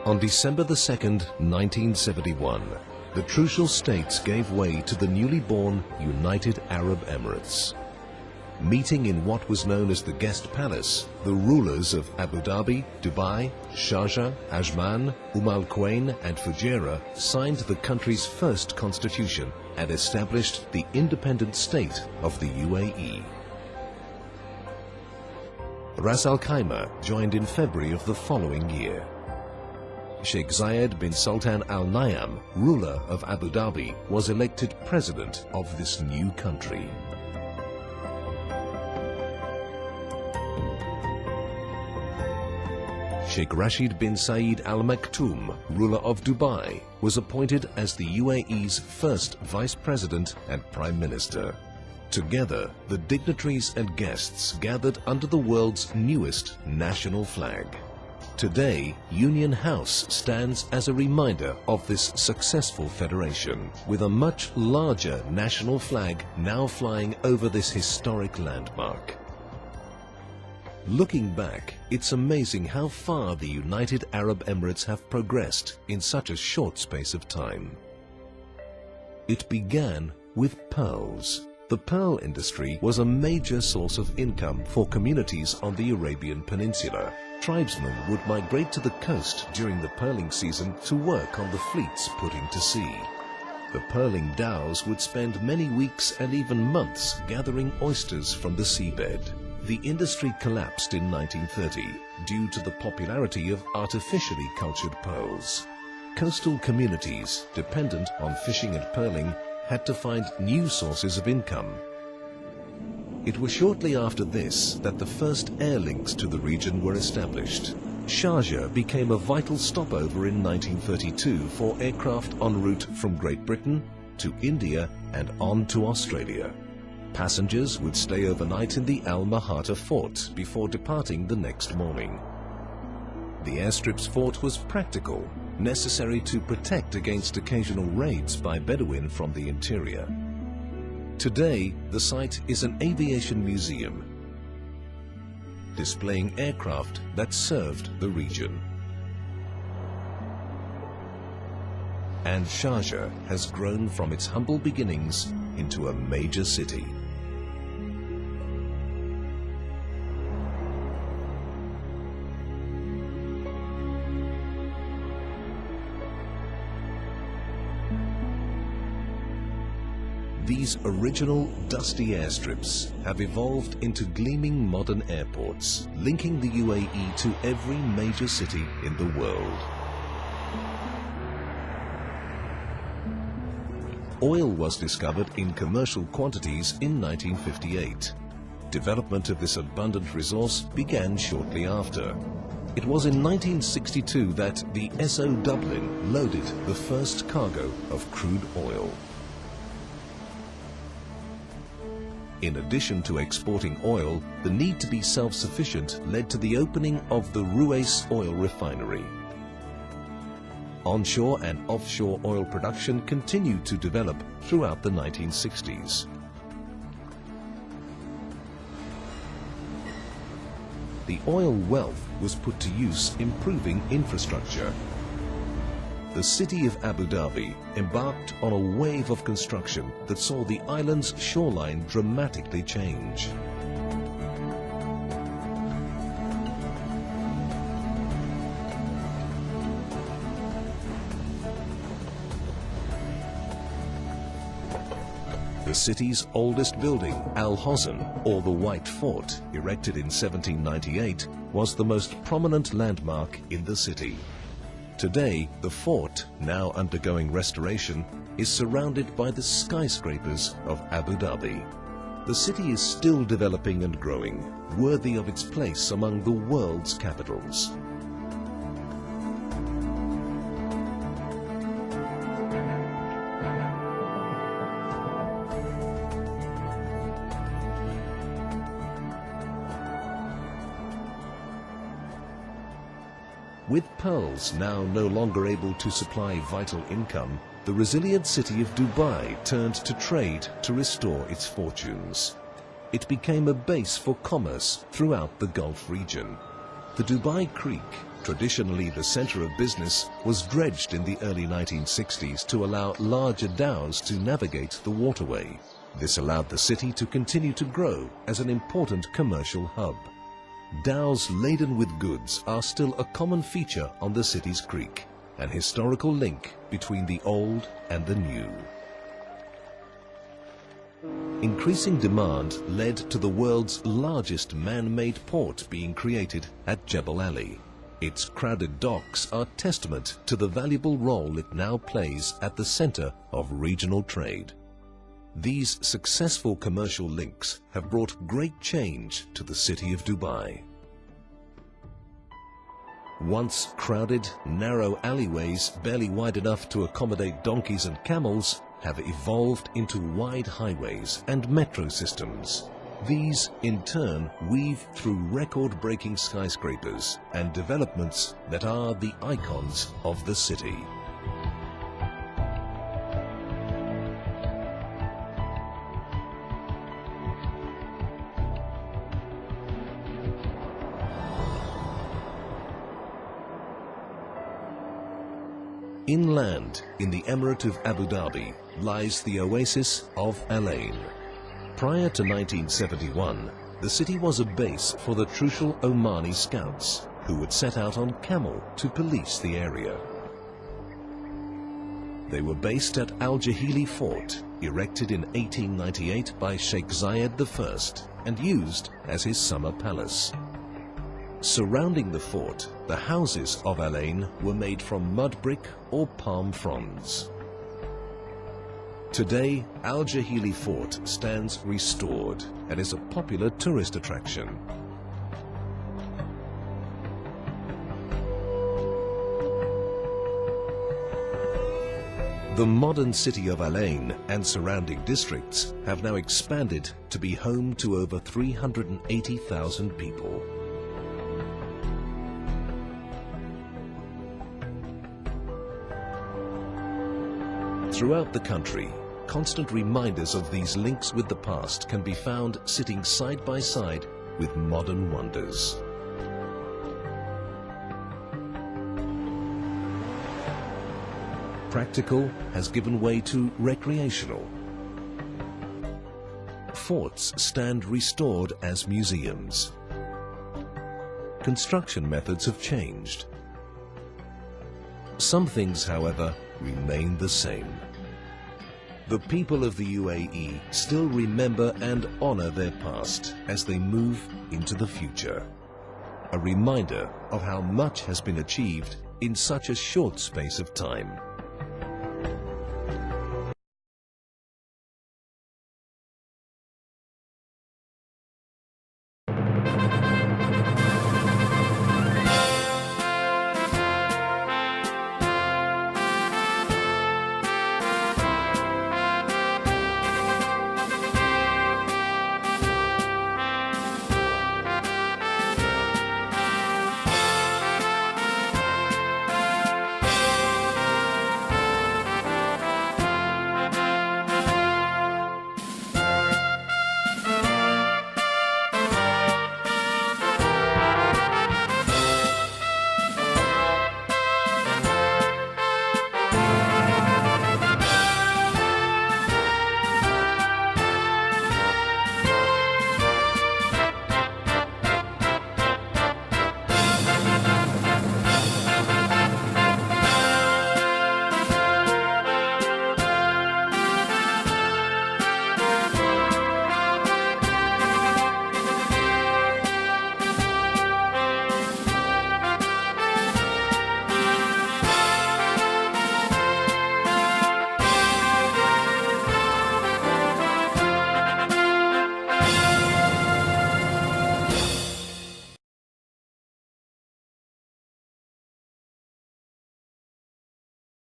On December the 2nd, 1971, the Trucial States gave way to the newly born United Arab Emirates. Meeting in what was known as the Guest Palace, the rulers of Abu Dhabi, Dubai, Sharjah, Ajman, Al Quwain and Fujairah signed the country's first constitution and established the independent state of the UAE. Ras Al Khaimah joined in February of the following year. Sheikh Zayed bin Sultan Al Nahyan, ruler of Abu Dhabi, was elected president of this new country. Sheikh Rashid bin Saeed Al Maktoum, ruler of Dubai, was appointed as the UAE's first vice president and prime minister. Together, the dignitaries and guests gathered under the world's newest national flag. Today, Union House stands as a reminder of this successful federation, with a much larger national flag now flying over this historic landmark. Looking back, it's amazing how far the United Arab Emirates have progressed in such a short space of time. It began with pearls. The pearl industry was a major source of income for communities on the Arabian Peninsula. Tribesmen would migrate to the coast during the pearling season to work on the fleets putting to sea. The pearling dhows would spend many weeks and even months gathering oysters from the seabed. The industry collapsed in 1930 due to the popularity of artificially cultured pearls. Coastal communities dependent on fishing and pearling had to find new sources of income. It was shortly after this that the first air links to the region were established. Sharjah became a vital stopover in 1932 for aircraft en route from Great Britain to India and on to Australia. Passengers would stay overnight in the Al Mahata fort before departing the next morning. The airstrip's fort was practical, necessary to protect against occasional raids by Bedouin from the interior. Today, the site is an aviation museum, displaying aircraft that served the region. And Sharjah has grown from its humble beginnings into a major city. These original dusty airstrips have evolved into gleaming modern airports, linking the UAE to every major city in the world. Oil was discovered in commercial quantities in 1958. Development of this abundant resource began shortly after. It was in 1962 that the SO Dublin loaded the first cargo of crude oil. In addition to exporting oil, the need to be self-sufficient led to the opening of the Ruwais oil refinery. Onshore and offshore oil production continued to develop throughout the 1960s. The oil wealth was put to use improving infrastructure. The city of Abu Dhabi embarked on a wave of construction that saw the island's shoreline dramatically change. The city's oldest building, Al Hosn, or the White Fort, erected in 1798, was the most prominent landmark in the city. Today, the fort, now undergoing restoration, is surrounded by the skyscrapers of Abu Dhabi. The city is still developing and growing, worthy of its place among the world's capitals. With pearls now no longer able to supply vital income, the resilient city of Dubai turned to trade to restore its fortunes. It became a base for commerce throughout the Gulf region. The Dubai Creek, Traditionally, the center of business was dredged in the early 1960s to allow larger dhows to navigate the waterway. This allowed the city to continue to grow as an important commercial hub. Dhows laden with goods are still a common feature on the city's creek, an historical link between the old and the new. Increasing demand led to the world's largest man-made port being created at Jebel Ali. Its crowded docks are testament to the valuable role it now plays at the center of regional trade. These successful commercial links have brought great change to the city of Dubai. Once crowded, narrow alleyways barely wide enough to accommodate donkeys and camels have evolved into wide highways and metro systems. These, in turn, weave through record-breaking skyscrapers and developments that are the icons of the city. Inland, in the Emirate of Abu Dhabi, lies the oasis of Al Ain. Prior to 1971, the city was a base for the Trucial Omani Scouts, who would set out on camel to police the area. They were based at Al Jahili Fort, erected in 1898 by Sheikh Zayed I and used as his summer palace. Surrounding the fort, the houses of Al Ain were made from mud brick or palm fronds. Today, Al Jahili Fort stands restored and is a popular tourist attraction. The modern city of Al Ain and surrounding districts have now expanded to be home to over 380,000 people. Throughout the country, constant reminders of these links with the past can be found sitting side by side with modern wonders. Practical has given way to recreational. Forts stand restored as museums. Construction methods have changed. Some things, however, remain the same. The people of the UAE still remember and honor their past as they move into the future. A reminder of how much has been achieved in such a short space of time.